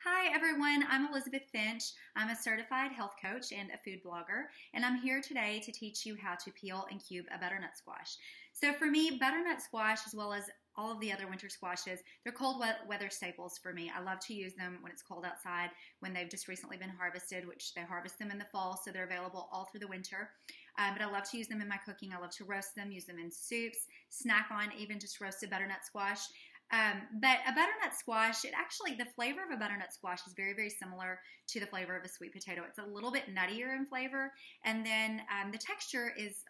Hi everyone, I'm Elizabeth Finch. I'm a certified health coach and a food blogger, and I'm here today to teach you how to peel and cube a butternut squash. So for me, butternut squash, as well as all of the other winter squashes, they're cold weather staples for me. I love to use them when it's cold outside, when they've just recently been harvested, which they harvest them in the fall, so they're available all through the winter. But I love to use them in my cooking. I love to roast them, use them in soups, snack on even just roasted butternut squash. But a butternut squash, the flavor of a butternut squash is very, very similar to the flavor of a sweet potato. It's a little bit nuttier in flavor, and then the texture is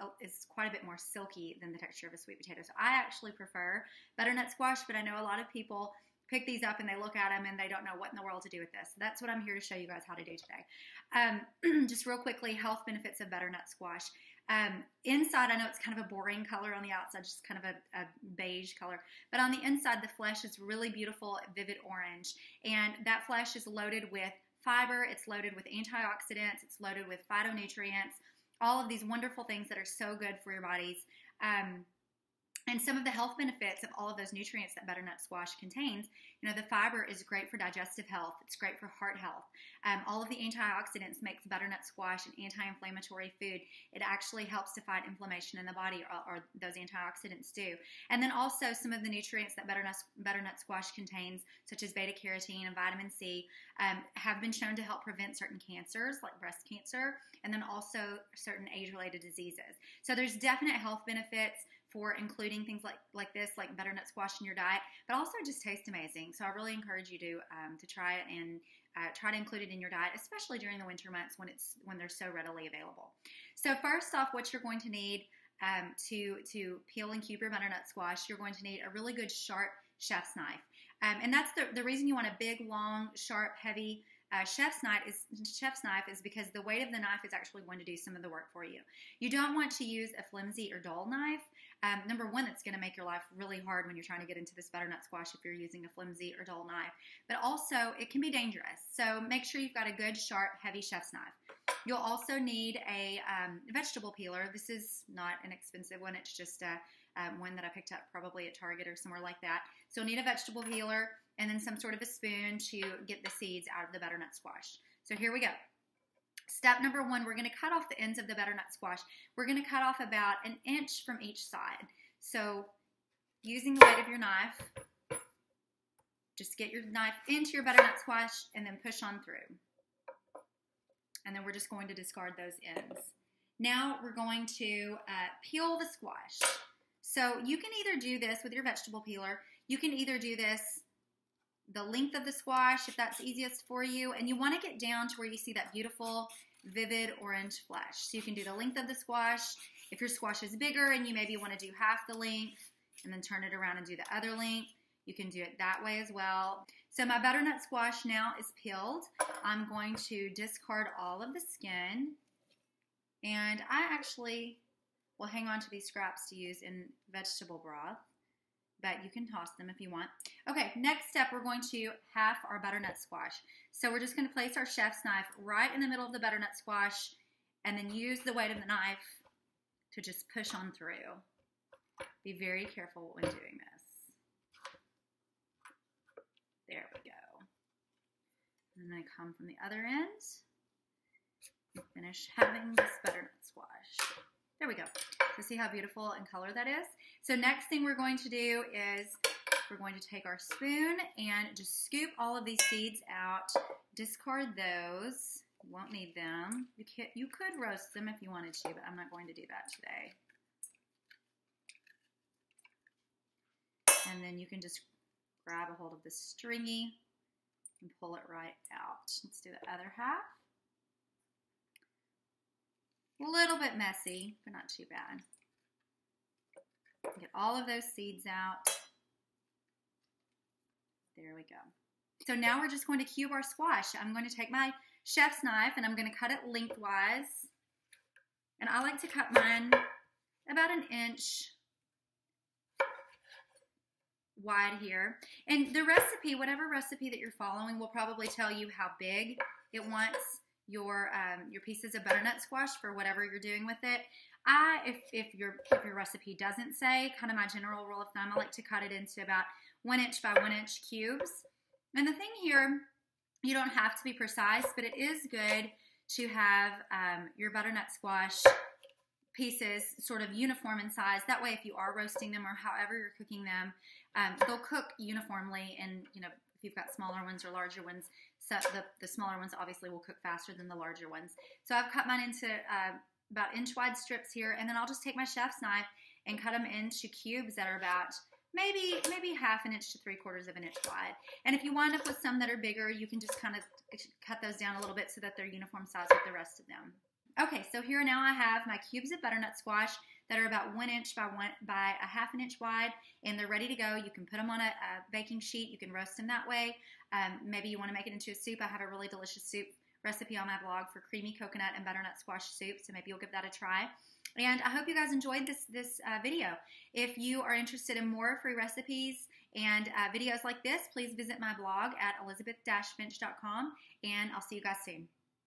quite a bit more silky than the texture of a sweet potato. So I actually prefer butternut squash, but I know a lot of people pick these up and they look at them and they don't know what in the world to do with this. So that's what I'm here to show you guys how to do today. Just real quickly, health benefits of butternut squash. Inside, I know it's kind of a boring color on the outside, just kind of a beige color, but on the inside, the flesh is really beautiful, vivid orange, and that flesh is loaded with fiber, it's loaded with antioxidants, it's loaded with phytonutrients, all of these wonderful things that are so good for your bodies. And some of the health benefits of all of those nutrients that butternut squash contains, the fiber is great for digestive health. It's great for heart health. All of the antioxidants makes butternut squash an anti-inflammatory food. It actually helps to fight inflammation in the body, or those antioxidants do. And then also some of the nutrients that butternut squash contains, such as beta-carotene and vitamin C, have been shown to help prevent certain cancers like breast cancer, and then also certain age-related diseases. So there's definite health benefits for including things like this, like butternut squash in your diet, but also just tastes amazing. So I really encourage you to try it and try to include it in your diet, especially during the winter months when they're so readily available. So first off, what you're going to need to peel and cube your butternut squash, you're going to need a really good sharp chef's knife, and that's the reason you want a big, long, sharp, heavy chef's knife is because the weight of the knife is actually going to do some of the work for you. You don't want to use a flimsy or dull knife. Number one, it's going to make your life really hard when you're trying to get into this butternut squash if you're using a flimsy or dull knife. But also, it can be dangerous. So make sure you've got a good, sharp, heavy chef's knife. You'll also need a vegetable peeler. This is not an expensive one. It's just one that I picked up probably at Target or somewhere like that. So you'll need a vegetable peeler and then some sort of a spoon to get the seeds out of the butternut squash. So here we go. Step number one, we're going to cut off the ends of the butternut squash. We're going to cut off about an inch from each side. So using the weight of your knife, just get your knife into your butternut squash and then push on through. And then we're just going to discard those ends. Now we're going to peel the squash. So you can either do this with your vegetable peeler. You can either do this the length of the squash, if that's easiest for you, and you want to get down to where you see that beautiful, vivid orange flesh. So you can do the length of the squash. If your squash is bigger and you maybe want to do half the length and then turn it around and do the other length, you can do it that way as well. So my butternut squash now is peeled. I'm going to discard all of the skin, and I actually will hang on to these scraps to use in vegetable broth, but you can toss them if you want. Okay, next step, we're going to half our butternut squash. So we're just going to place our chef's knife right in the middle of the butternut squash and then use the weight of the knife to just push on through. Be very careful when doing this. There we go. And I'm going to come from the other end and finish having this butternut squash. There we go. So see how beautiful in color that is? So next thing we're going to do is we're going to take our spoon and just scoop all of these seeds out. Discard those. You won't need them. You could roast them if you wanted to, but I'm not going to do that today. And then you can just grab a hold of this stringy and pull it right out. Let's do the other half. A little bit messy, but not too bad. Get all of those seeds out. There we go. So now we're just going to cube our squash. I'm going to take my chef's knife and I'm going to cut it lengthwise. And I like to cut mine about an inch wide here. And the recipe, whatever recipe that you're following, will probably tell you how big it wants your pieces of butternut squash for whatever you're doing with it. If your recipe doesn't say, kind of my general rule of thumb, I like to cut it into about 1 inch by 1 inch cubes. And the thing here You don't have to be precise, but it is good to have your butternut squash pieces sort of uniform in size. That way, if you are roasting them or however you're cooking them, they'll cook uniformly. And, you know, if you've got smaller ones or larger ones, so the smaller ones obviously will cook faster than the larger ones. So I've cut mine into about inch-wide strips here, and then I'll just take my chef's knife and cut them into cubes that are about maybe 1/2 inch to 3/4 of an inch wide. And if you wind up with some that are bigger, you can just kind of cut those down a little bit so that they're uniform size with the rest of them. Okay, so here now I have my cubes of butternut squash that are about 1 inch by 1/2 inch wide, and they're ready to go. You can put them on a baking sheet. You can roast them that way. Maybe you want to make it into a soup. I have a really delicious soup recipe on my blog for creamy coconut and butternut squash soup, so maybe you'll give that a try. And I hope you guys enjoyed this video. If you are interested in more free recipes and videos like this, please visit my blog at elizabeth-finch.com, and I'll see you guys soon.